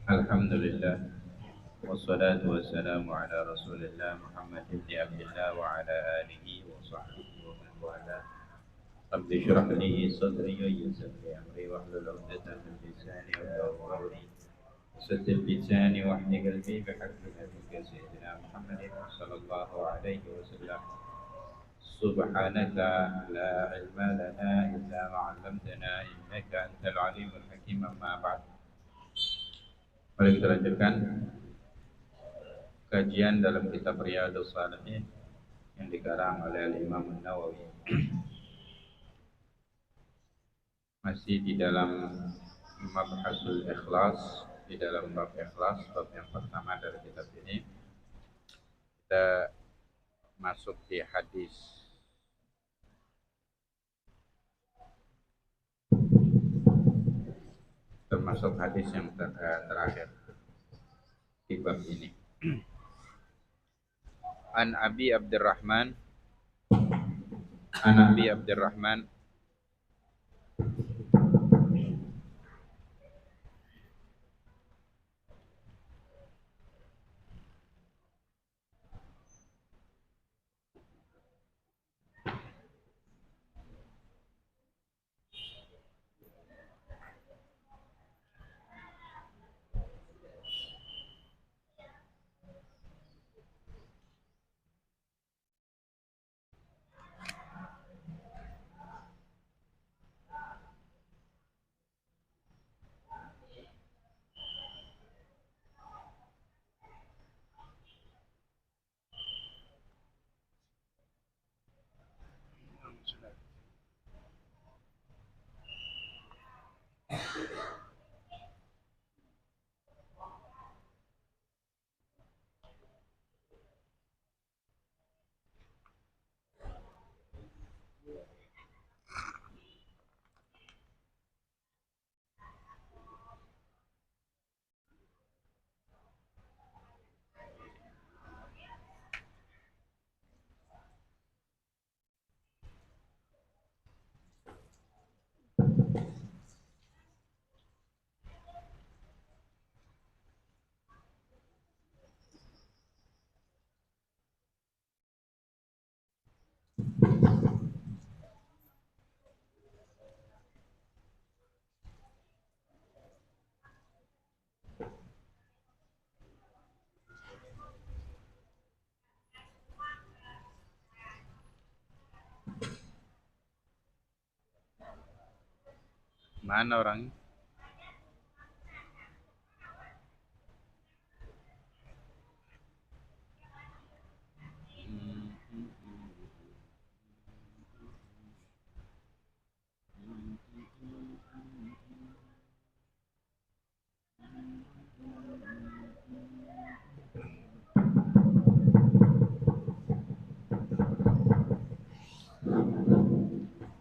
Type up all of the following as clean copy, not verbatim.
Alhamdulillah wassalatu wassalamu ala Rasulillah Muhammad ibn Abdullah wa ala alihi wa sahbihi wa man wala. Rabbi shrah li sadri wa yassir li amri wahlul 'uqdatam min lisani yafqahu qawli. Saddid lisani wahdi qalbi bihaqqi nabiyyika sayyidina Muhammadin sallallahu alaihi wasallam. Subhanaka la ilma lana illa ma 'allamtana innaka antal alimul hakim. Amma ba'd. Mari kita lanjutkan kajian dalam kitab Riyadhus Shalihin yang dikarang oleh Imam An-Nawawi. Masih di dalam Mabhasul Ikhlas, di dalam bab ikhlas, bab yang pertama dari kitab ini. Kita masuk di hadis termasuk hadis yang terakhir di bab ini. An Abi Abdurrahman mana orangnya?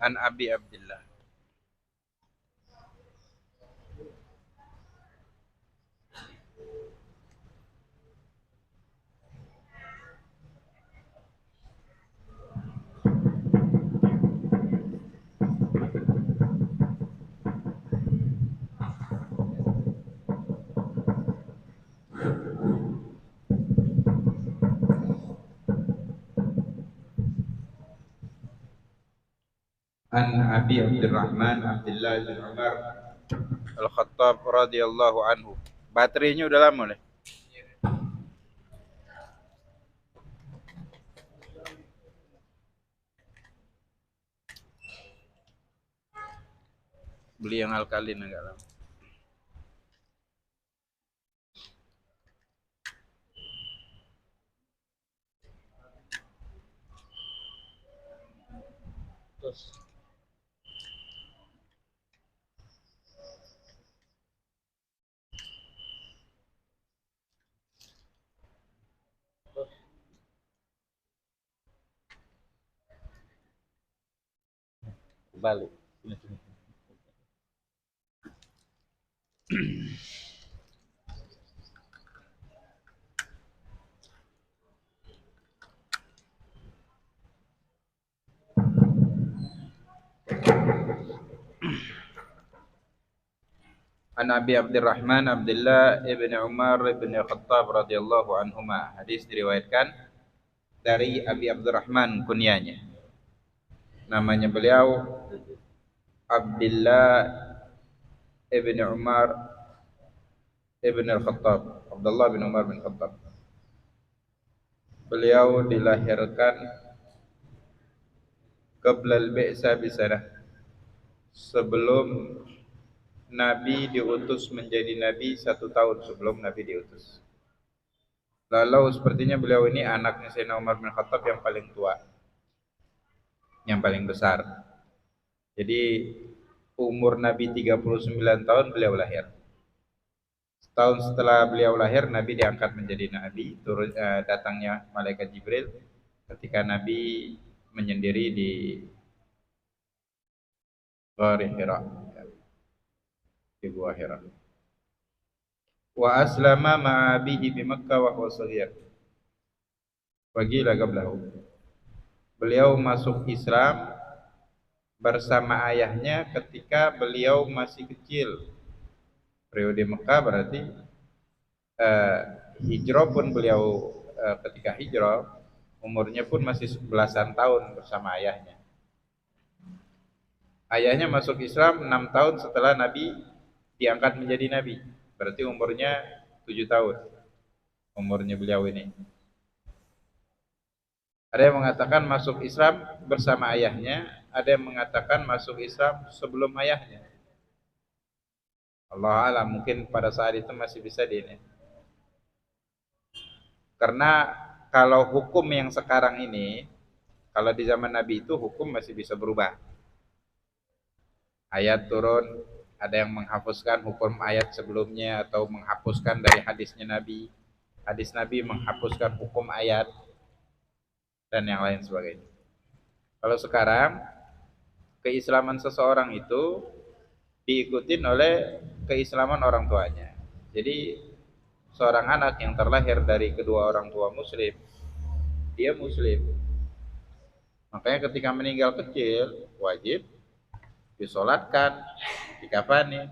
An Abi Abdullah. An Abi Abdurrahman Abdullah bin Umar Al-Khattab radhiyallahu anhu. Baterainya udah lama nih. Beli yang alkalin agak lama. Terus balik. An Abi Abdurrahman Abdullah ibn Umar ibn Khattab radhiyallahu anhuma. Hadis diriwayatkan dari Abi Abdurrahman kunyanya. Namanya beliau Abdullah ibn Umar ibn Al-Khattab. Abdullah bin Umar bin Khattab. Beliau dilahirkan qabla al-bi'sa bisanah, sebelum Nabi diutus menjadi Nabi 1 tahun sebelum Nabi diutus. Lalu sepertinya beliau ini anaknya Sayyidina Umar bin Khattab yang paling tua, yang paling besar. Jadi umur Nabi 39 tahun beliau lahir. Setahun setelah beliau lahir, Nabi diangkat menjadi Nabi. Datangnya Malaikat Jibril ketika Nabi menyendiri di Ghar Hira, di Gua Hira. Wa aslama ma'abihi bi Makkah wa huwa shaghir. Waqila qablahu. Beliau masuk Islam bersama ayahnya ketika beliau masih kecil. Periode Mekah berarti hijrah pun beliau ketika hijrah umurnya pun masih belasan tahun bersama ayahnya. Ayahnya masuk Islam 6 tahun setelah Nabi diangkat menjadi Nabi. Berarti umurnya 7 tahun. Umurnya beliau ini. Ada yang mengatakan masuk Islam bersama ayahnya, ada yang mengatakan masuk Islam sebelum ayahnya. Allah alam, mungkin pada saat itu masih bisa ini. Karena kalau hukum yang sekarang ini, kalau di zaman Nabi itu hukum masih bisa berubah. Ayat turun, ada yang menghapuskan hukum ayat sebelumnya atau menghapuskan dari hadisnya Nabi. Hadis Nabi menghapuskan hukum ayat dan yang lain sebagainya. Kalau sekarang keislaman seseorang itu diikutin oleh keislaman orang tuanya. Jadi seorang anak yang terlahir dari kedua orang tua muslim, dia muslim. Makanya ketika meninggal kecil wajib disolatkan, dikafani,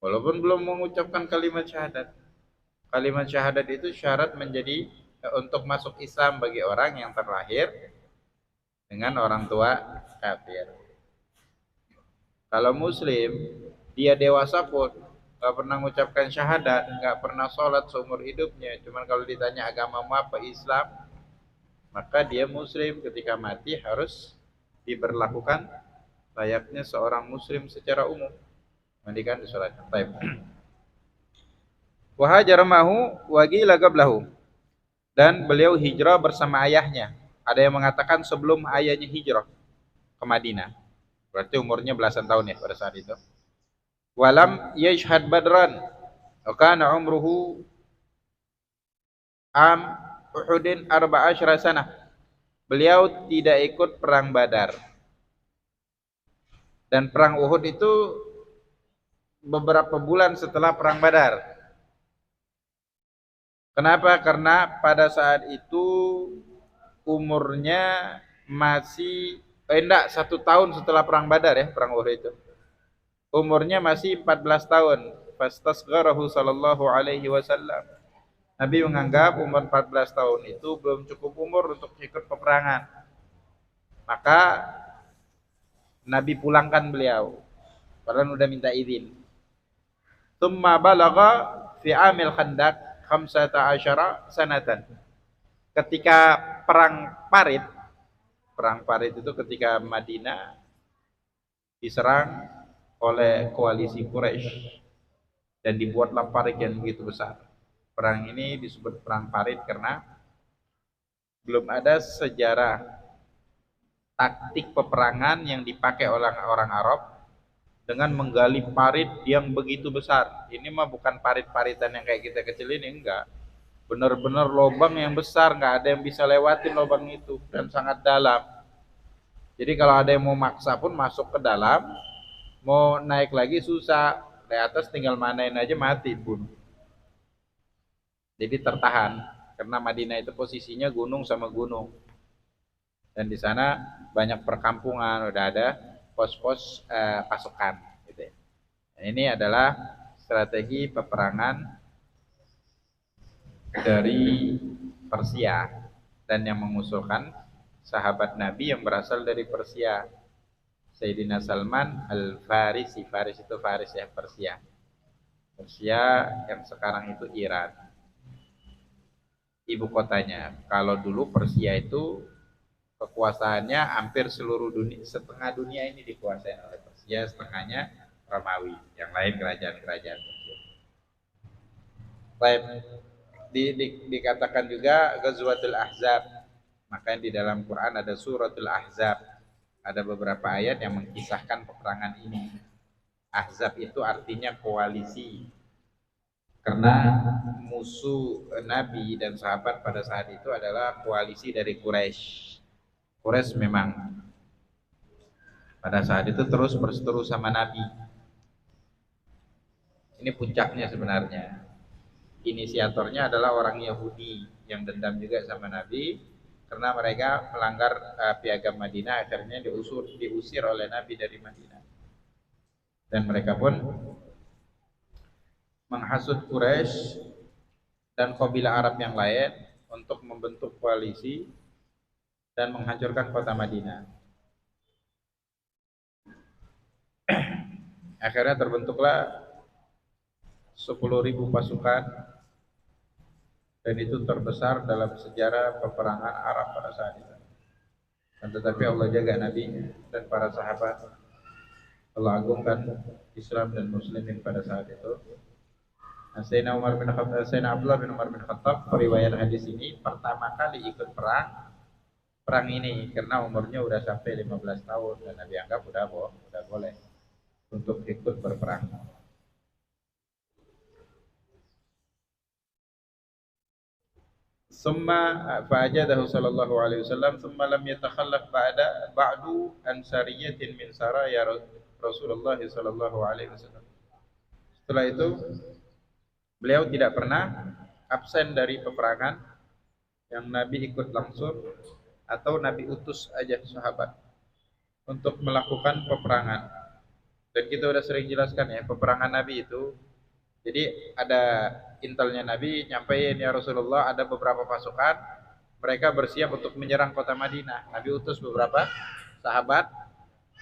walaupun belum mengucapkan kalimat syahadat. Kalimat syahadat itu syarat menjadi untuk masuk Islam bagi orang yang terlahir dengan orang tua kafir. Kalau muslim, dia dewasa pun nggak pernah mengucapkan syahadat, nggak pernah sholat seumur hidupnya, cuman kalau ditanya agamamu apa, Islam, maka dia muslim. Ketika mati harus diberlakukan layaknya seorang muslim secara umum, mandikan, disolatkan. Baik. Wa hajara mahu wa qila qablahu. Dan beliau hijrah bersama ayahnya. Ada yang mengatakan sebelum ayahnya hijrah ke Madinah. Berarti umurnya belasan tahun ya pada saat itu. Walam yashhad badran wa kana umruhu am Uhudin 14 sanah. Beliau tidak ikut perang Badar. Dan perang Uhud itu beberapa bulan setelah perang Badar. Kenapa? Karena pada saat itu umurnya masih 1 tahun setelah perang Badar ya, perang Uhud itu. Umurnya masih 14 tahun. Fastasgharahu sallallahu alaihi wasallam. Nabi menganggap umur 14 tahun itu belum cukup umur untuk ikut peperangan. Maka Nabi pulangkan beliau, padahal udah minta izin. Tsumma balagha fi amil khandaq 15 sanatan. Ketika perang Parit itu ketika Madinah diserang oleh koalisi Quraisy dan dibuatlah parit yang begitu besar. Perang ini disebut perang Parit karena belum ada sejarah taktik peperangan yang dipakai oleh orang Arab dengan menggali parit yang begitu besar. Ini mah bukan parit-paritan yang kayak kita kecil ini, enggak. Benar-benar lubang yang besar, enggak ada yang bisa lewatin lubang itu dan sangat dalam. Jadi kalau ada yang mau maksa pun masuk ke dalam, mau naik lagi susah. Di atas tinggal manain aja mati bunuh. Jadi tertahan karena Madinah itu posisinya gunung sama gunung. Dan di sana banyak perkampungan, udah ada pos-pos pasukan gitu ya. Ini adalah strategi peperangan dari Persia dan yang mengusulkan sahabat Nabi yang berasal dari Persia, Sayyidina Salman Al-Farisi. Faris itu Faris ya, Persia. Persia yang sekarang itu Iran. Ibu kotanya. Kalau dulu Persia itu kekuasaannya hampir seluruh dunia, setengah dunia ini dikuasai oleh Persia, setengahnya Romawi, yang lain kerajaan-kerajaan Persia. Baik, dikatakan juga Ghazwatul Ahzab. Makanya di dalam Quran ada suratul Ahzab. Ada beberapa ayat yang mengisahkan peperangan ini. Ahzab itu artinya koalisi. Karena musuh Nabi dan sahabat pada saat itu adalah koalisi dari Quraisy. Quraisy memang pada saat itu terus berseteru sama Nabi. Ini puncaknya sebenarnya. Inisiatornya adalah orang Yahudi yang dendam juga sama Nabi karena mereka melanggar piagam Madinah, akhirnya diusir oleh Nabi dari Madinah. Dan mereka pun menghasut Quraisy dan kabilah Arab yang lain untuk membentuk koalisi dan menghancurkan kota Madinah. Akhirnya terbentuklah 10.000 pasukan, dan itu terbesar dalam sejarah peperangan Arab pada saat itu. Dan tetapi Allah jaga Nabi dan para sahabat. Allah agungkan Islam dan Muslimin pada saat itu. Sayyidina Abdullah bin Umar bin Khattab, periwayat hadis ini pertama kali ikut perang ini karena umurnya udah sampai 15 tahun dan Nabi anggap udah boleh untuk ikut berperang. Summa fa'ajadahu sallallahu alaihi wasallam summa lam yatakhallaf ba'du an sariyatin min saraya Rasulullah sallallahu alaihi wasallam. Setelah itu beliau tidak pernah absen dari peperangan yang Nabi ikut langsung atau Nabi utus aja sahabat untuk melakukan peperangan. Dan kita udah sering jelaskan ya, peperangan Nabi itu jadi ada intelnya Nabi nyampein, ya Rasulullah ada beberapa pasukan mereka bersiap untuk menyerang kota Madinah. Nabi utus beberapa sahabat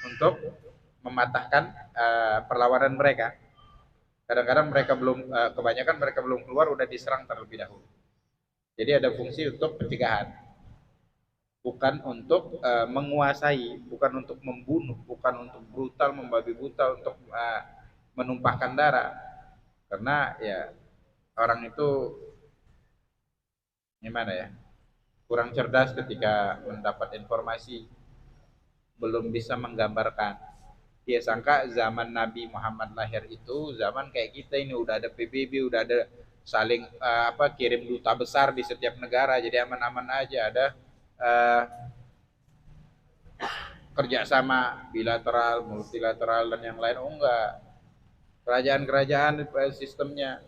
untuk mematahkan perlawanan mereka. Kadang-kadang mereka kebanyakan mereka belum keluar udah diserang terlebih dahulu. Jadi ada fungsi untuk pencegahan, bukan untuk menguasai, bukan untuk membunuh, bukan untuk brutal membabi buta, untuk menumpahkan darah. Karena ya orang itu gimana ya, kurang cerdas ketika mendapat informasi, belum bisa menggambarkan. Dia sangka zaman Nabi Muhammad lahir itu zaman kayak kita ini, udah ada PBB, udah ada saling kirim duta besar di setiap negara, jadi aman-aman aja, ada kerjasama bilateral, multilateral dan yang lain. Oh enggak, kerajaan-kerajaan sistemnya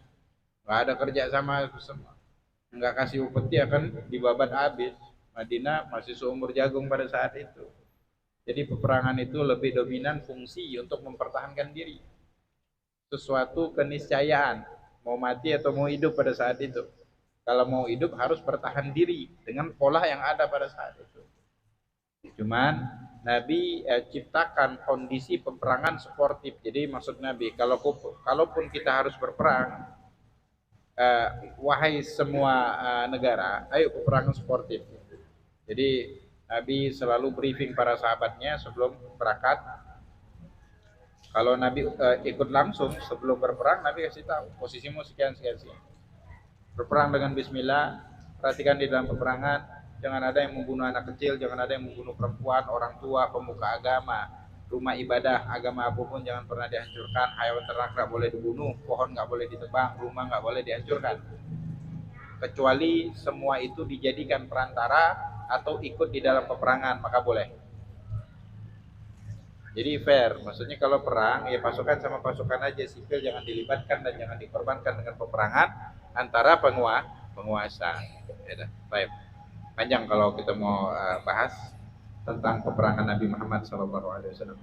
nggak ada kerjasama, nggak kasih upeti akan dibabat habis. Madinah masih seumur jagung pada saat itu. Jadi peperangan itu lebih dominan fungsi untuk mempertahankan diri, sesuatu keniscayaan, mau mati atau mau hidup pada saat itu. Kalau mau hidup harus bertahan diri dengan pola yang ada pada saat itu. Cuman Nabi ciptakan kondisi peperangan sportif. Jadi maksud Nabi, kalaupun kita harus berperang, wahai semua negara, ayo peperangan sportif. Jadi Nabi selalu briefing para sahabatnya sebelum berangkat. Kalau Nabi ikut langsung sebelum berperang, Nabi kasih tahu posisimu sekian. Berperang dengan Bismillah. Perhatikan di dalam peperangan, jangan ada yang membunuh anak kecil, jangan ada yang membunuh perempuan, orang tua, pemuka agama, rumah ibadah, agama apapun jangan pernah dihancurkan, hewan ternak nggak boleh dibunuh, pohon nggak boleh ditebang, rumah nggak boleh dihancurkan. Kecuali semua itu dijadikan perantara atau ikut di dalam peperangan, maka boleh. Jadi fair, maksudnya kalau perang ya pasukan sama pasukan aja, sipil jangan dilibatkan dan jangan dikorbankan dengan peperangan antara penguasa. Ya, baik. Panjang kalau kita mau bahas tentang peperangan Nabi Muhammad SAW.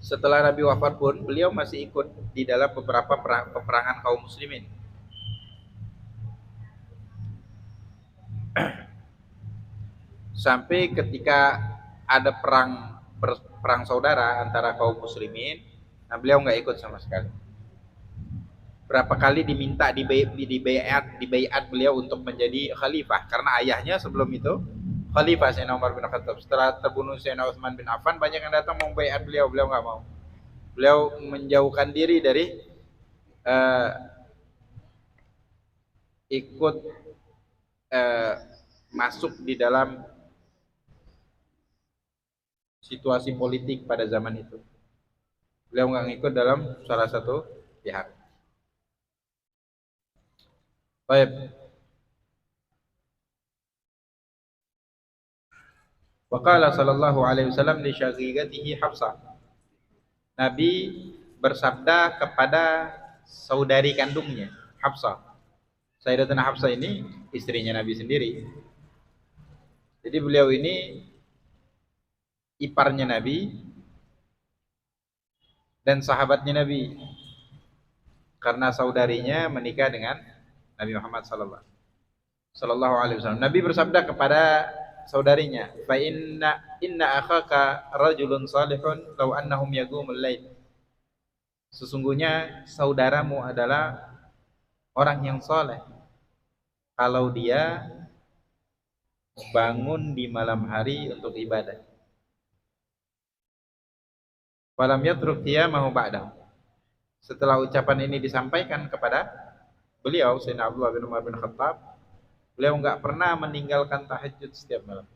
Setelah Nabi wafat pun beliau masih ikut di dalam beberapa peperangan kaum muslimin. Sampai ketika ada perang saudara antara kaum muslimin, nah beliau nggak ikut sama sekali. Berapa kali diminta di bayat beliau untuk menjadi khalifah karena ayahnya sebelum itu khalifah Sayyidina Umar bin Khattab. Setelah terbunuh Sayyidina Utsman bin Affan, banyak yang datang mau bayat beliau, beliau nggak mau. Beliau menjauhkan diri dari uh, ikut uh, masuk di dalam situasi politik pada zaman itu. Beliau nggak ngikut dalam salah satu pihak. Baik. Waqala sallallahu alaihi wasallam li syaqiqatihi Hafsah. Nabi bersabda kepada saudari kandungnya, Hafsah. Sayyidatina Hafsah ini istrinya Nabi sendiri. Jadi beliau ini iparnya Nabi dan sahabatnya Nabi. Karena saudarinya menikah dengan Nabi Muhammad sallallahu alaihi wasallam. Nabi bersabda kepada saudarinya, "Fa inna akhaka rajulun salihun law annahum yaqumul lail." Sesungguhnya saudaramu adalah orang yang soleh. Kalau dia bangun di malam hari untuk ibadah. Walam yatruk qiyamahu ba'dahu. Setelah ucapan ini disampaikan kepada beliau, Sayyidina Abdullah bin Umar bin Khattab, beliau enggak pernah meninggalkan tahajud setiap malam.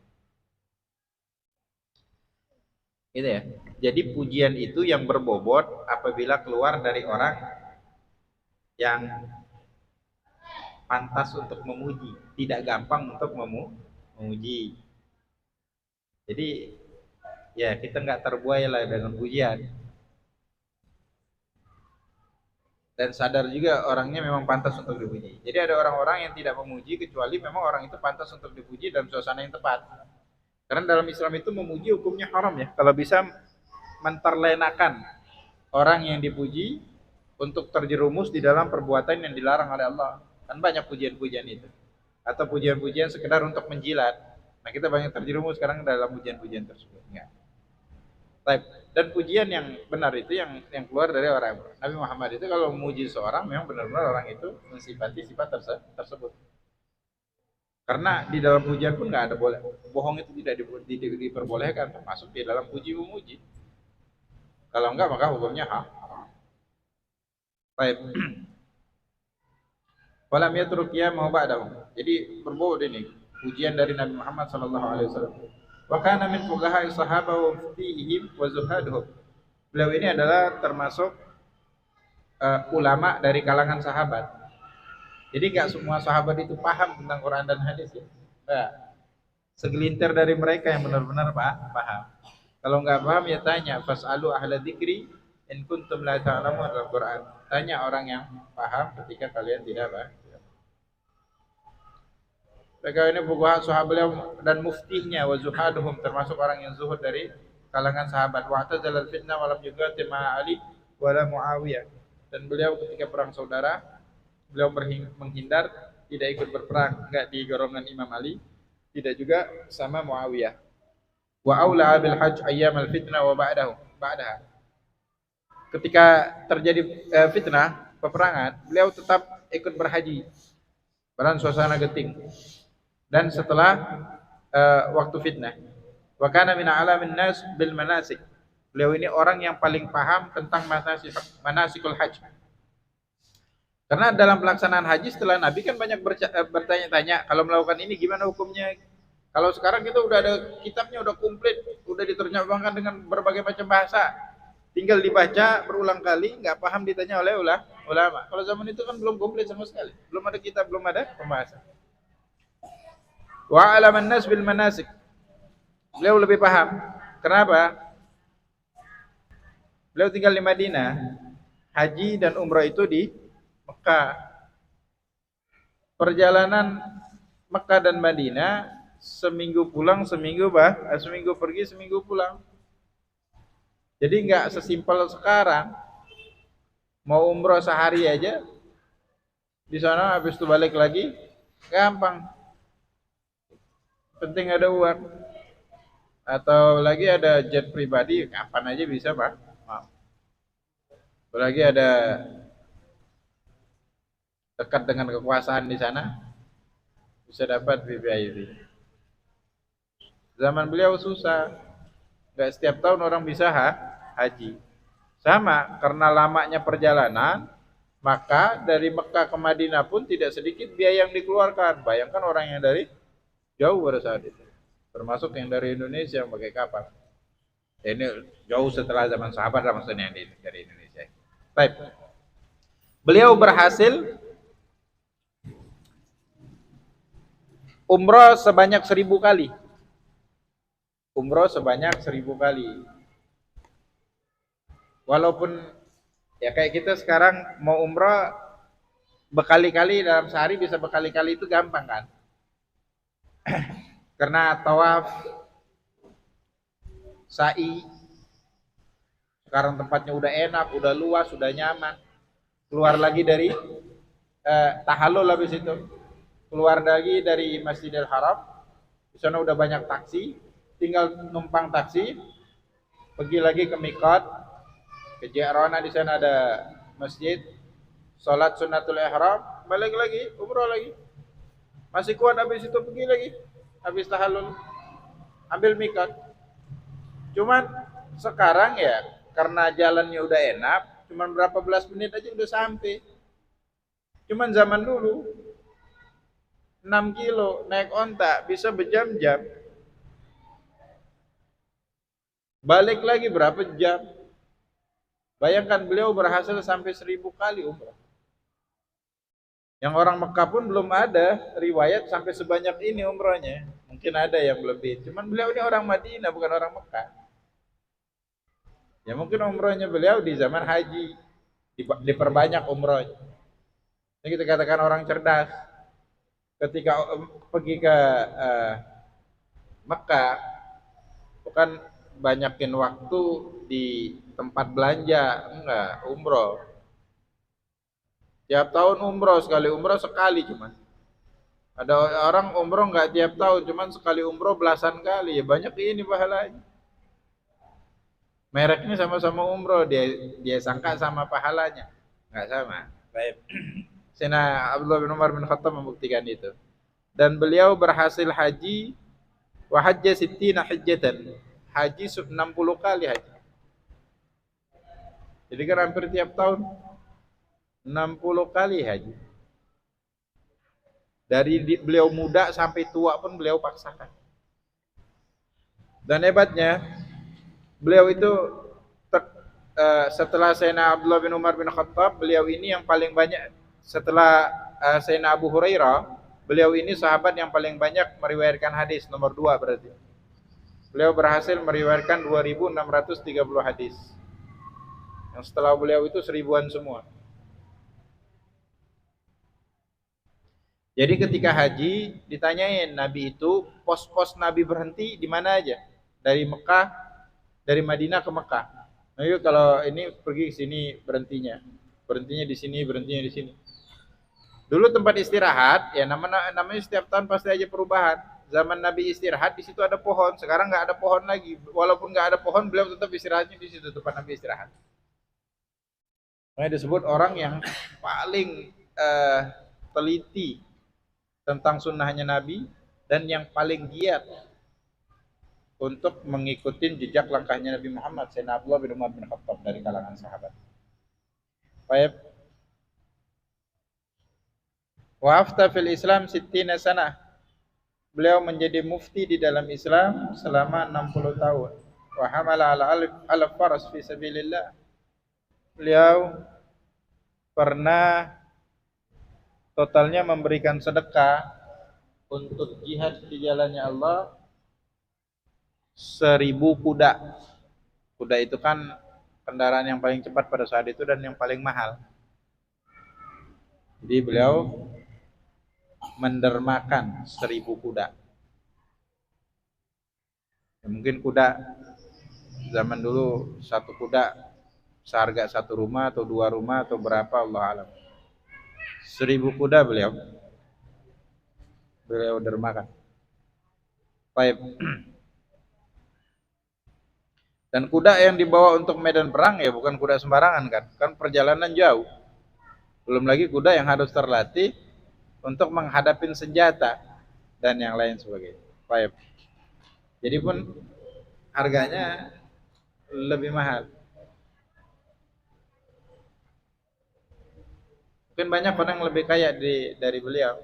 Gitu ya. Jadi pujian itu yang berbobot apabila keluar dari orang yang pantas untuk memuji, tidak gampang untuk memuji. Jadi ya kita nggak terbuai lah dengan pujian. Dan sadar juga orangnya memang pantas untuk dipuji. Jadi ada orang-orang yang tidak memuji kecuali memang orang itu pantas untuk dipuji dalam suasana yang tepat. Karena dalam Islam itu memuji hukumnya haram ya. Kalau bisa menterlenakan orang yang dipuji untuk terjerumus di dalam perbuatan yang dilarang oleh Allah. Kan banyak pujian-pujian itu. Atau pujian-pujian sekedar untuk menjilat. Nah kita banyak terjerumus sekarang dalam pujian-pujian tersebut. Enggak. Baik. Dan pujian yang benar itu yang keluar dari orang Nabi Muhammad itu kalau memuji seorang memang benar-benar orang itu mensifati sifat tersebut. Karena di dalam pujian pun nggak ada boleh bohong itu tidak diperbolehkan termasuk di dalam puji memuji. Kalau enggak maka hukumnya haram. Baik. Walam yatruk qiyamahu ba'dahu. Jadi berbobot ini pujian dari Nabi Muhammad sallallahu alaihi wasallam. Wa kana min fuqaha'i sahabah wa muftihim wa zuhaduhum. Beliau ini adalah termasuk ulama dari kalangan sahabat. Jadi nggak semua sahabat itu paham tentang Quran dan hadis ya. Nah, segelintir dari mereka yang benar-benar paham. Kalau nggak paham ya tanya, fas'alu ahla dzikri in kuntum la ta'lamun al-Quran. Tanya orang yang paham ketika kalian tidak paham. Mereka ini fuqaha sahabat beliau dan muftihnya wa zuhaduhum termasuk orang yang zuhud dari kalangan sahabat. Wa tazalal fitnah walam juga tema Ali wala Muawiyah. Dan beliau ketika perang saudara beliau menghindar, tidak ikut berperang, enggak di golongan Imam Ali, tidak juga sama Muawiyah. Wa aula bil hajj ayyam al fitnah wa ba'daha. Ketika terjadi fitnah, peperangan, beliau tetap ikut berhaji. Dalam suasana genting. Dan setelah waktu fitnah, wa kana min alamin nas bil manasik. Beliau ini orang yang paling paham tentang manasikul haji. Karena dalam pelaksanaan haji setelah Nabi kan banyak bertanya-tanya, kalau melakukan ini gimana hukumnya? Kalau sekarang kita udah ada kitabnya, udah komplit, udah diterjemahkan dengan berbagai macam bahasa. Tinggal dibaca berulang kali, nggak paham ditanya oleh ulama. Kalau zaman itu kan belum komplit sama sekali. Belum ada kitab, belum ada pembahasan. Wa alaman nas bil manasik. Beliau lebih paham. Kenapa? Beliau tinggal di Madinah. Haji dan umrah itu di Mekah. Perjalanan Mekah dan Madinah seminggu pulang, seminggu pergi, seminggu pulang. Jadi nggak sesimpel sekarang. Mau umroh sehari aja di sana, habis itu balik lagi gampang. Penting ada uang atau lagi ada jet pribadi, kapan aja bisa Pak. Apalagi ada dekat dengan kekuasaan di sana, bisa dapat VVIP. Zaman beliau susah, nggak setiap tahun orang bisa haji. Sama, karena lamanya perjalanan, maka dari Mekah ke Madinah pun tidak sedikit biaya yang dikeluarkan. Bayangkan orang yang dari jauh pada saat itu, termasuk yang dari Indonesia yang pakai kapal. Ini jauh setelah zaman sahabat lah maksudnya yang dari Indonesia. Baik. Beliau berhasil umroh sebanyak 1000 kali. Umroh sebanyak 1000 kali. Walaupun ya kayak kita sekarang mau umroh berkali-kali dalam sehari, bisa berkali-kali itu gampang kan? Karena tawaf, sa'i, sekarang tempatnya udah enak, udah luas, udah nyaman. Keluar lagi dari tahallul, habis itu keluar lagi dari Masjidil Haram, di sana udah banyak taksi, tinggal numpang taksi, pergi lagi ke Mikot, ke Ji'rana, di sana ada masjid, sholat sunnatul ihram, balik lagi, umroh lagi. Masih kuat, habis itu pergi lagi, habis tahallul, ambil Mikot. Cuman sekarang ya, karena jalannya udah enak, cuman berapa belas menit aja udah sampai. Cuman zaman dulu 6 kilo naik onta bisa berjam-jam. Balik lagi berapa jam. Bayangkan beliau berhasil sampai 1000 kali umrah. Yang orang Mekah pun belum ada riwayat sampai sebanyak ini umrahnya. Mungkin ada yang lebih. Cuman beliau ini orang Madinah, bukan orang Mekah. Ya mungkin umrahnya beliau di zaman haji diperbanyak umrahnya. Ini kita katakan orang cerdas. Ketika pergi ke Mekah, bukan banyakin waktu di tempat belanja, enggak, umroh. Tiap tahun umroh sekali cuman. Ada orang umroh enggak tiap tahun, cuman sekali umroh belasan kali, ya banyak ini pahalanya. Mereknya sama-sama umroh, dia sangka sama pahalanya, enggak sama. Baik. Sayyidina Abdullah bin Umar bin Khattab membuktikan itu. Dan beliau berhasil haji wa hajja sittina hajjatan. Haji 60 kali haji. Jadi kan hampir tiap tahun 60 kali haji. Dari beliau muda sampai tua pun beliau paksakan. Dan hebatnya beliau itu setelah Sayyidina Abdullah bin Umar bin Khattab, beliau ini yang paling banyak setelah Sayyidina Abu Hurairah, beliau ini sahabat yang paling banyak meriwayatkan hadis, nomor 2 berarti. Beliau berhasil meriwayatkan 2630 hadis. Yang setelah beliau itu 1000-an semua. Jadi ketika haji ditanyain Nabi itu pos-pos Nabi berhenti di mana aja? Dari Mekah, dari Madinah ke Mekah. Nabi kalau ini pergi ke sini berhentinya. Berhentinya di sini, berhentinya di sini. Dulu tempat istirahat ya namanya setiap tahun pasti aja perubahan. Zaman Nabi istirahat di situ ada pohon, sekarang nggak ada pohon lagi. Walaupun nggak ada pohon, beliau tetap istirahatnya di situ tempat Nabi istirahat. Makanya disebut orang yang paling teliti tentang sunnahnya Nabi dan yang paling giat untuk mengikuti jejak langkahnya Nabi Muhammad, Sayyidina Abdullah bin Umar bin Khattab dari kalangan sahabat. Baik. Wa afta fil Islam 60 sana. Beliau menjadi mufti di dalam Islam selama 60 tahun. Wa hamala ala faras fi sabilillah. Beliau pernah totalnya memberikan sedekah untuk jihad di jalannya Allah 1000 kuda. Kuda itu kan kendaraan yang paling cepat pada saat itu dan yang paling mahal. Jadi beliau mendermakan 1000 kuda. Ya, mungkin kuda zaman dulu satu kuda seharga satu rumah atau dua rumah atau berapa Allah alam. 1000 kuda beliau dermakan. Baik. Dan kuda yang dibawa untuk medan perang ya bukan kuda sembarangan kan. Kan perjalanan jauh. Belum lagi kuda yang harus terlatih untuk menghadapi senjata dan yang lain sebagainya. Baik. Jadi pun harganya lebih mahal. Mungkin banyak orang yang lebih kaya dari beliau.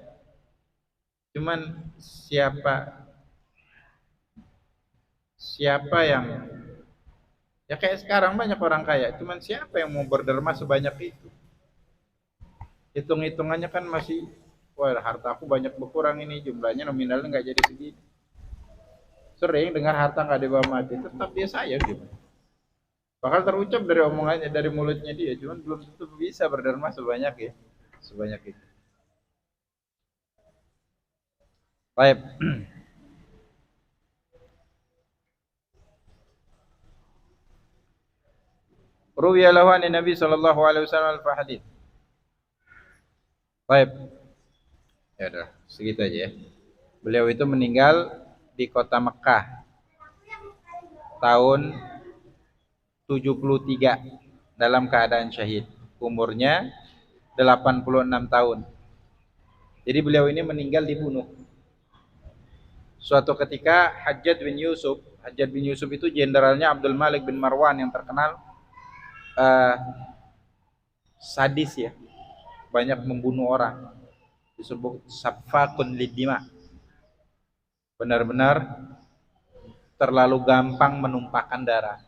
Cuman siapa yang ya kayak sekarang banyak orang kaya, cuman siapa yang mau berderma sebanyak itu? Hitung-hitungannya kan masih, wah harta aku banyak berkurang ini, jumlahnya nominalnya nggak jadi segini. Sering dengar harta nggak dibawa mati, tetap dia sayang gitu. Bakal terucap dari omongannya, dari mulutnya dia, cuman belum tentu bisa berderma sebanyak itu. Baik. Ruwiya lahu an Nabi sallallahu alaihi wasallam al-hadits. Baik. Ya udah, segitu aja ya. Beliau itu meninggal di kota Mekah tahun 73 dalam keadaan syahid. Umurnya 86 tahun. Jadi beliau ini meninggal dibunuh. Suatu ketika Hajjaj bin Yusuf itu jenderalnya Abdul Malik bin Marwan yang terkenal sadis ya. Banyak membunuh orang. Disebut safakun lidima. Benar-benar terlalu gampang menumpahkan darah.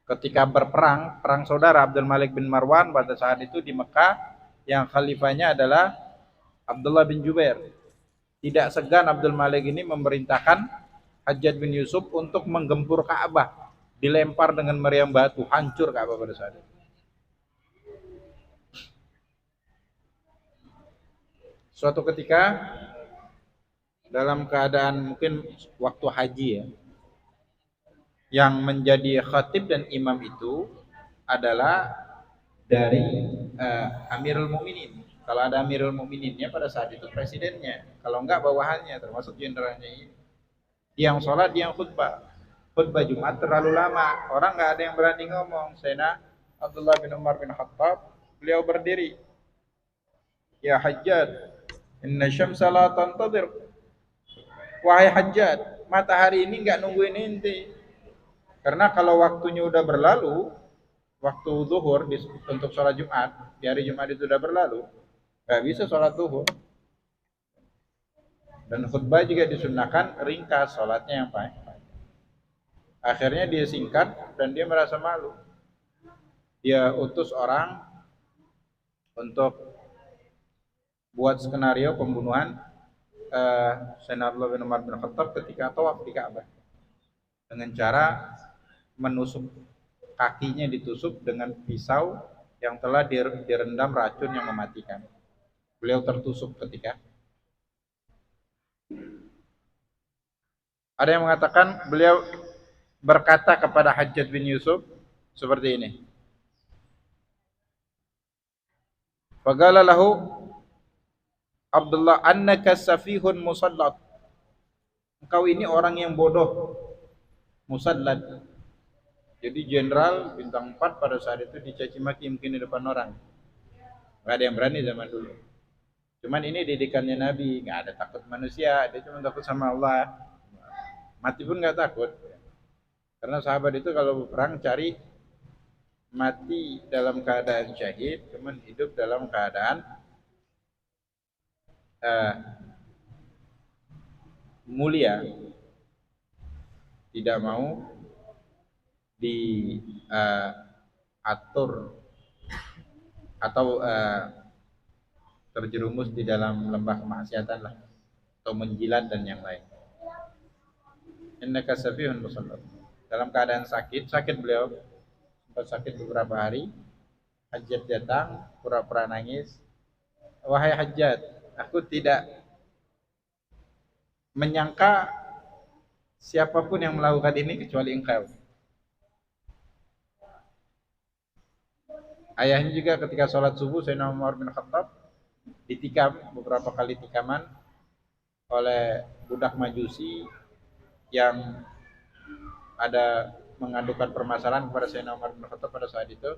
Ketika berperang, perang saudara Abdul Malik bin Marwan pada saat itu di Mekah, yang khalifahnya adalah Abdullah bin Jubair. Tidak segan Abdul Malik ini memerintahkan Hajjaj bin Yusuf untuk menggempur Ka'bah. Dilempar dengan meriam batu, hancur Ka'bah pada saat itu. Suatu ketika dalam keadaan mungkin waktu haji ya, yang menjadi khatib dan imam itu adalah dari Amirul Mukminin. Kalau ada Amirul Mukmininnya pada saat itu presidennya, kalau enggak bawahannya termasuk jenderalnya ini. Dia yang sholat, dia yang khutbah. Khutbah Jumat terlalu lama, orang nggak ada yang berani ngomong. Sayyidina Abdullah bin Umar bin Khattab, beliau berdiri. Ya Hajjaj, inna syamsa la tantadir. Wahai Hajjaj, matahari ini nggak nungguin inti. Karena kalau waktunya udah berlalu, waktu zuhur untuk sholat Jumat, di hari Jumat itu udah berlalu, nggak bisa sholat zuhur. Dan khutbah juga disunahkan ringkas, sholatnya yang panjang. Akhirnya dia singkat dan dia merasa malu. Dia utus orang untuk buat skenario pembunuhan Sayyidina Abdullah bin Umar bin Khattab ketika tawaf di Ka'bah dengan cara menusuk kakinya, ditusuk dengan pisau yang telah direndam racun yang mematikan. Beliau tertusuk ketika. Ada yang mengatakan beliau berkata kepada Hajjaj bin Yusuf seperti ini. Faqala lahu Abdullah annaka safihun musallat. Engkau ini orang yang bodoh. Musallat. Jadi jenderal bintang 4 pada saat itu dicaci maki mungkin di depan orang. Enggak ada yang berani zaman dulu. Cuman ini didikannya Nabi, enggak ada takut manusia, dia cuma takut sama Allah. Mati pun enggak takut. Karena sahabat itu kalau perang cari mati dalam keadaan syahid, cuman hidup dalam keadaan mulia, tidak mau diatur atau terjerumus di dalam lembah kemaksiatan lah, atau menjilat dan yang lain. Innaka safihun musallat. Dalam keadaan sakit beliau sempat sakit beberapa hari. Hajjaj datang pura-pura nangis. Wahai Hajjaj, aku tidak menyangka siapapun yang melakukan ini kecuali engkau. Ayahnya juga ketika sholat subuh Sayyidina Umar bin Khattab ditikam beberapa kali tikaman oleh budak Majusi yang ada mengadukan permasalahan kepada Sayyidina Umar bin Khattab pada saat itu.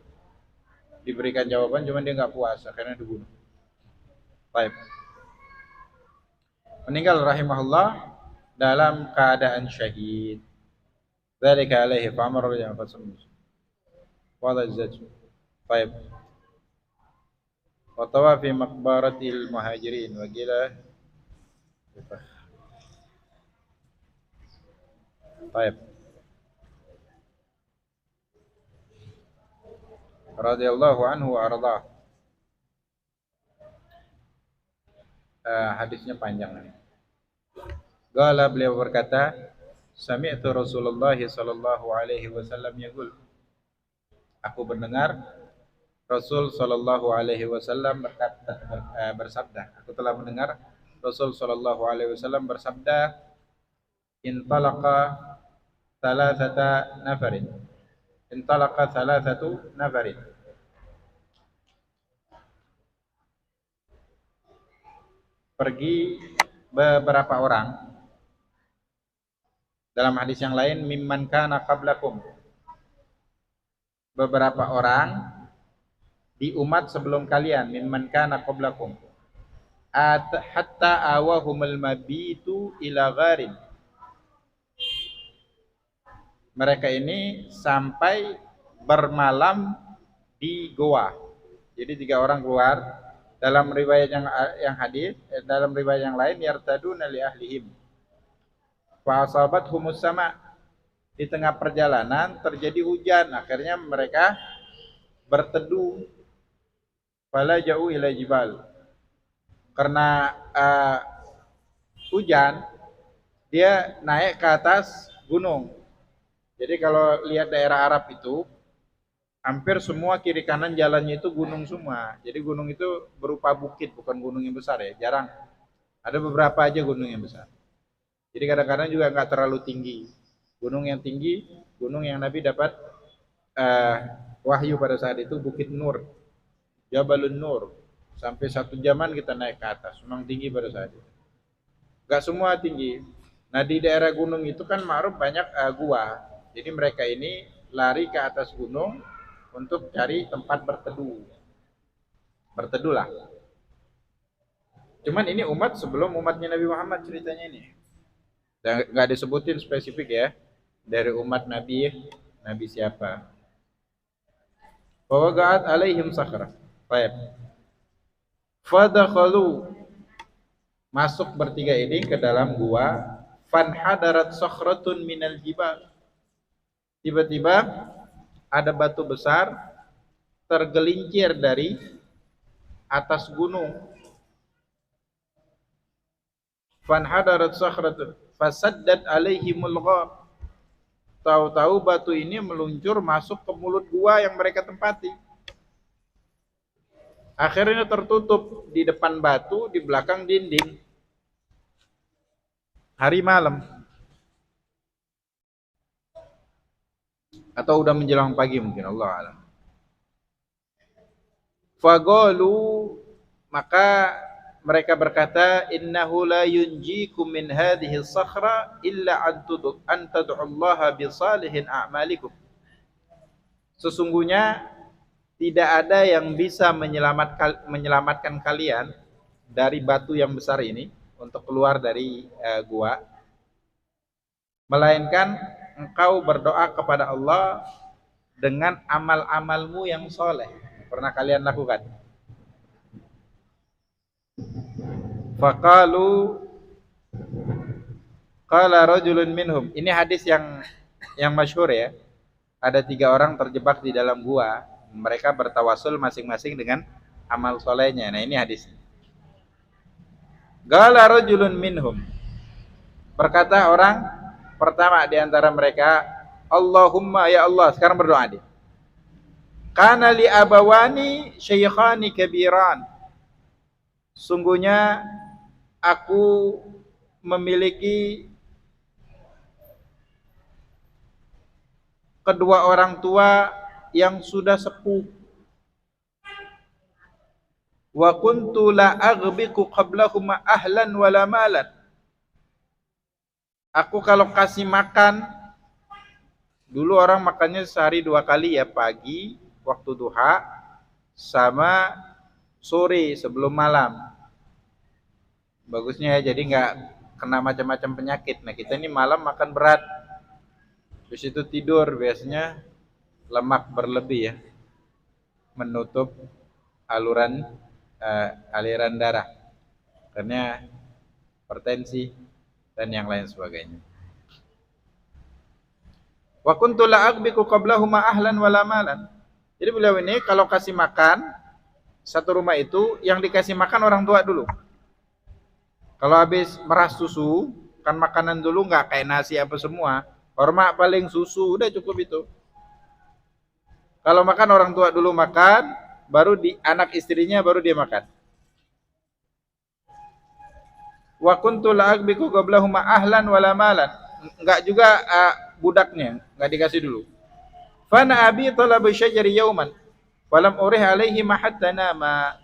Diberikan jawaban, cuman dia nggak puas, akhirnya dibunuh. Baik. Meninggal rahimahullah dalam keadaan syahid. Dzalika alaihi fa'amara bil fasam. Wala zaj. Baik. Wa tawa fi maqbaratil muhajirin wa qila. Baik. Radhiyallahu anhu wa arda. Hadisnya panjang ini. Qala beliau berkata, sami'tu Rasulullah sallallahu alaihi wasallam yaqul. Aku mendengar Rasul sallallahu alaihi wasallam bersabda. Aku telah mendengar Rasul sallallahu alaihi wasallam bersabda, intalaqa thalathata nafarin. Intalaqa thalathatu nafarin. Pergi beberapa orang. Dalam hadis yang lain, mimman kana qablakum. Beberapa orang di umat sebelum kalian, mimman kana qablakum. Hatta awahumul mabitu ila gharin. Mereka ini sampai bermalam di goa. Jadi 3 orang keluar. Dalam riwayat yang hadis, dalam riwayat yang lain, yartaduna li ahlihim. Fa asabathumus sama. Di tengah perjalanan terjadi hujan, akhirnya mereka berteduh. Fala jauh ila jibal. Karena hujan, dia naik ke atas gunung. Jadi kalau lihat daerah Arab itu, hampir semua kiri kanan jalannya itu gunung semua. Jadi gunung itu berupa bukit, bukan gunung yang besar ya, jarang. Ada beberapa aja gunung yang besar. Jadi kadang-kadang juga nggak terlalu tinggi. Gunung yang tinggi, gunung yang Nabi dapat wahyu pada saat itu, Bukit Nur, Jabalun Nur. Sampai 1 jaman kita naik ke atas, memang tinggi pada saat itu. Nggak semua tinggi. Nah di daerah gunung itu kan ma'ruf banyak gua. Jadi mereka ini lari ke atas gunung untuk cari tempat berteduh. Berteduhlah. Cuman ini umat sebelum umatnya Nabi Muhammad ceritanya ini. Dan nggak disebutin spesifik ya. Dari umat Nabi, Nabi siapa. Fawaqa'at alaihim sakhra. Baik. Fadakhalu. Masuk bertiga ini ke dalam gua. Fanhadarat sakhratun minal jibal. Tiba-tiba ada batu besar tergelincir dari atas gunung. Fanhadarat sakhratun fasaddat alaihimul ghar. Tahu-tahu batu ini meluncur masuk ke mulut gua yang mereka tempati. Akhirnya tertutup di depan batu, di belakang dinding. Hari malam. Atau udah menjelang pagi mungkin, Allah alam. Faqalu, maka mereka berkata, innahu la yunjikum min hadhihi sakhra illa an tad'ullaha bi salihin a'malikum. Sesungguhnya tidak ada yang bisa menyelamatkan kalian dari batu yang besar ini untuk keluar dari gua, melainkan engkau berdoa kepada Allah dengan amal-amalmu yang soleh pernah kalian lakukan. Faqalu qala rajulun minhum. Ini hadis yang masyhur ya. Ada 3 orang terjebak di dalam gua. Mereka bertawasul masing-masing dengan amal solehnya. Nah ini hadisnya. Qala rajulun minhum. Berkata orang pertama di antara mereka, Allahumma ya Allah, sekarang berdoa dia. Kana li abawani syaikhani kabiran. Sungguhnya aku memiliki kedua orang tua yang sudah sepuh. Wa kuntu la aghbiku qablahuma ahlan wala malan. Aku kalau kasih makan, dulu orang makannya sehari 2 kali ya, pagi waktu duha sama sore sebelum malam. Bagusnya ya, jadi nggak kena macam-macam penyakit. Nah kita ini malam makan berat, terus itu tidur, biasanya lemak berlebih ya, menutup aliran darah, karena hipertensi dan yang lain sebagainya. Wa kuntu la aghbiku qablahuma ahlan wala malan. Jadi beliau ini kalau kasih makan, satu rumah itu yang dikasih makan orang tua dulu. Kalau habis meras susu, kan makanan dulu nggak kayak nasi apa semua. Hormat paling susu, udah cukup itu. Kalau makan orang tua dulu makan, baru di anak istrinya baru dia makan. Wa kuntu la aghbiku qablahuma ahlan wala malan. Enggak juga budaknya, enggak dikasih dulu. Fana abi talaba syajari yauman walam urih alaihi ma hatta nama.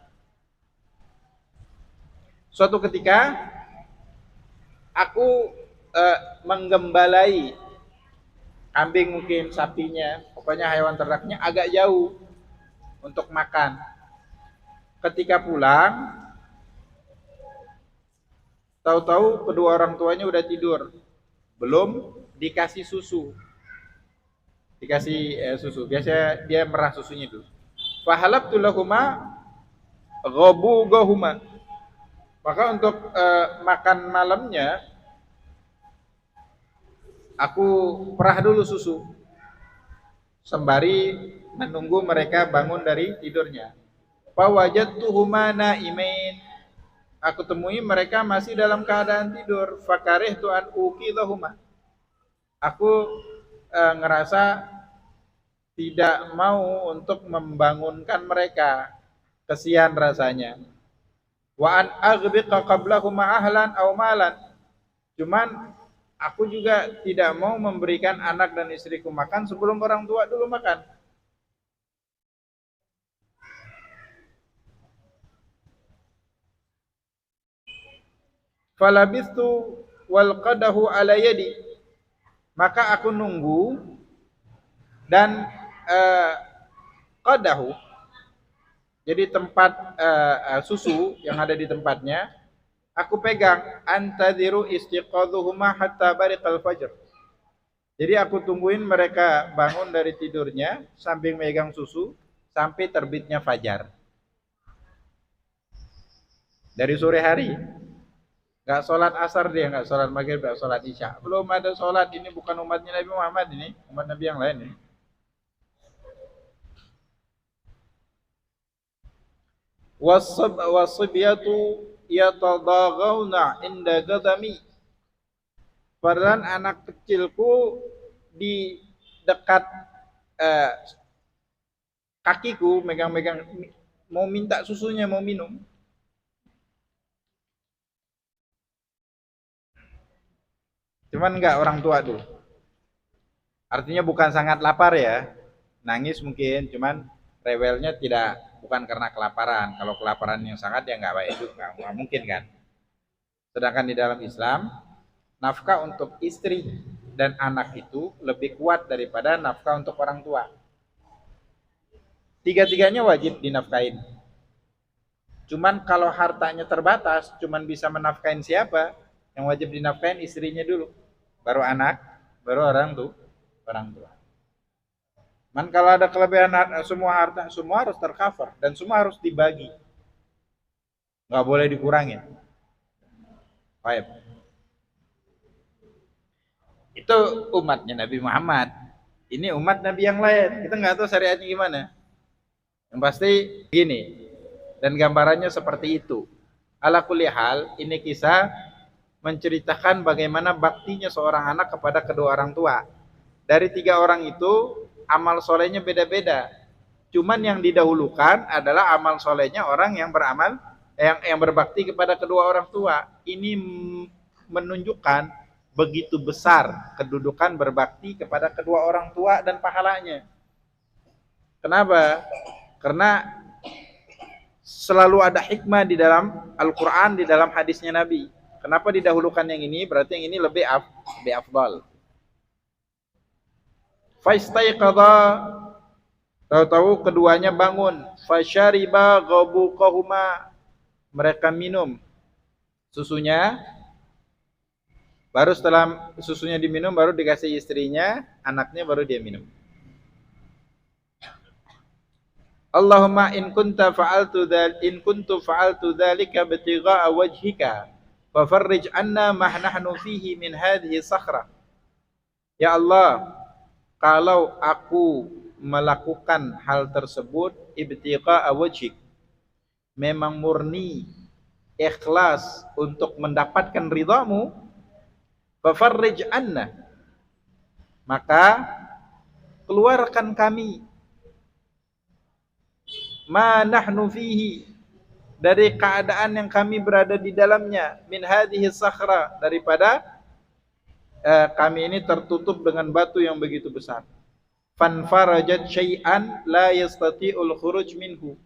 Suatu ketika aku menggembalai kambing, mungkin sapinya, pokoknya hewan ternaknya agak jauh untuk makan. Ketika pulang, tahu-tahu kedua orang tuanya udah tidur, belum dikasih susu. Dikasih susu, biasa dia merah susunya dulu. Fahalabtu lahuma ghabugahuma. Maka untuk makan malamnya aku perah dulu susu sembari menunggu mereka bangun dari tidurnya. Fa wajadtuhuma naimain. Aku temui mereka masih dalam keadaan tidur. Fakarihtu an uqidhahuma. Aku ngerasa tidak mau untuk membangunkan mereka. Kesian rasanya. Wa an aghbiqa qablahuma ahlan aw malan. Cuman aku juga tidak mau memberikan anak dan istriku makan sebelum orang tua dulu makan. Falabistu wal qadahu ala yadi. Maka aku nunggu dan qadahu, jadi tempat susu yang ada di tempatnya, aku pegang. Antadiru istiqadhuhuma hatta bariqal fajr. Jadi aku tungguin mereka bangun dari tidurnya sambil megang susu sampai terbitnya fajar. Dari sore hari. Enggak sholat asar dia, enggak sholat maghrib, enggak sholat isya. Belum ada sholat, ini bukan umatnya Nabi Muhammad ini, umat Nabi yang lain ini. Wasibiyatu yatadaghawna inda gadami. Padahal anak kecilku di dekat kakiku megang-megang, mau minta susunya, mau minum. Cuman enggak orang tua dulu. Artinya bukan sangat lapar ya, nangis mungkin, cuman rewelnya tidak, bukan karena kelaparan. Kalau kelaparan yang sangat ya enggak baik juga, enggak mungkin kan. Sedangkan di dalam Islam, nafkah untuk istri dan anak itu lebih kuat daripada nafkah untuk orang tua. Tiga-tiganya wajib dinafkahin. Cuman kalau hartanya terbatas, cuman bisa menafkahin siapa? Yang wajib dinafkahin istrinya dulu, baru anak, baru orang tua. Man kalau ada kelebihan semua harta, semua harus tercover dan semua harus dibagi. Nggak boleh dikurangin. Baik. Itu umatnya Nabi Muhammad. Ini umat Nabi yang lain. Kita nggak tahu syariatnya gimana. Yang pasti gini. Dan gambarannya seperti itu. Ala kulli hal, ini kisah menceritakan bagaimana baktinya seorang anak kepada kedua orang tua. Dari 3 orang itu, amal solehnya beda-beda. Cuman yang didahulukan adalah amal solehnya orang yang beramal, yang berbakti kepada kedua orang tua. Ini menunjukkan begitu besar kedudukan berbakti kepada kedua orang tua dan pahalanya. Kenapa? Karena selalu ada hikmah di dalam Al-Quran, di dalam hadisnya Nabi. Kenapa didahulukan yang ini? Berarti yang ini lebih afdal. Fastaiqadha, tahu-tahu keduanya bangun. Fasyariba ghabuqahuma, mereka minum susunya. Baru setelah susunya diminum, baru dikasih istrinya, anaknya baru dia minum. Allahumma in kuntu fa'altu dzalika ibtigha'a wajhika fafarrij anna ma nahnu fihi min hadhihi sakhra. Ya Allah, kalau aku melakukan hal tersebut ibtigha'a wajhik, memang murni ikhlas untuk mendapatkan ridhamu, fafarrij anna, maka keluarkan kami ma nahnu fihi, dari keadaan yang kami berada di dalamnya, min hadhihi sakhra, daripada kami ini tertutup dengan batu yang begitu besar. Fanfarajat syai'an la yastati'ul khuruj minhu,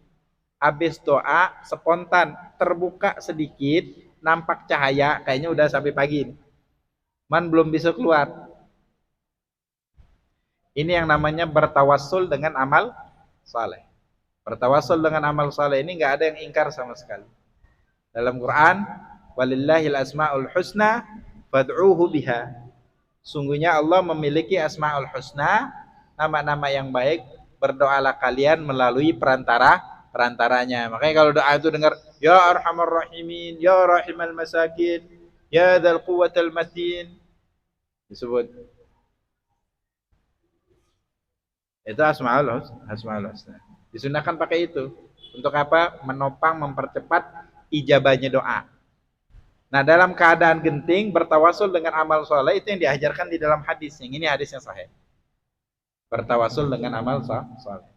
habis doa spontan terbuka sedikit, nampak cahaya, kayaknya udah sampai pagi, man belum bisa keluar. Ini yang namanya bertawassul dengan amal saleh. Bertawassul dengan amal saleh ini nggak ada yang ingkar sama sekali. Dalam Quran, walillahil asmaul husna fad'uhu biha. Sungguhnya Allah memiliki asmaul husna, nama-nama yang baik, berdoalah kalian melalui perantaranya. Makanya kalau doa itu dengar ya arhamar rahimin, ya rahimal masakin, ya dzal quwwatal matin, disebut itu asmaul husna. Disunahkan pakai itu. Untuk apa? Menopang, mempercepat ijabahnya doa. Nah, dalam keadaan genting, bertawasul dengan amal soleh, itu yang diajarkan di dalam hadis. Yang ini hadisnya sahih. Bertawasul dengan amal soleh.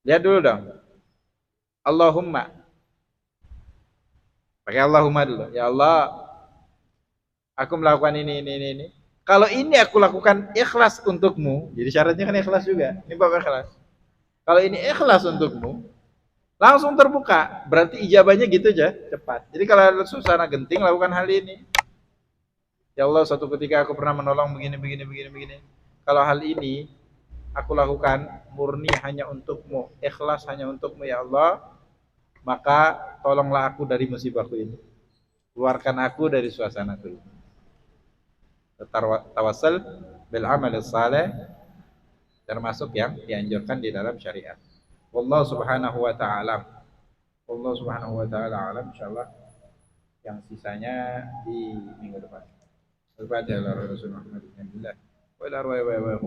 Lihat dulu dong. Allahumma. Pakai Allahumma dulu. Ya Allah, aku melakukan ini. Kalau ini aku lakukan ikhlas untukmu, jadi syaratnya kan ikhlas juga. Ini bab ikhlas. Kalau ini ikhlas untukmu, langsung terbuka. Berarti ijabahnya gitu aja, cepat. Jadi kalau ada suasana genting, lakukan hal ini. Ya Allah, suatu ketika aku pernah menolong begini. Kalau hal ini aku lakukan murni hanya untukmu, ikhlas hanya untukmu ya Allah, maka tolonglah aku dari musibahku ini. Keluarkan aku dari suasanaku ini. Tawassul bil amal saleh termasuk yang dianjurkan di dalam syariat. Wallahu subhanahu wa ta'ala. Wallahu subhanahu wa ta'ala alam, insyaallah yang sisanya di minggu depan. Al-Fatihah. Rasulullah Muhammad bin Abdullah wa ila wa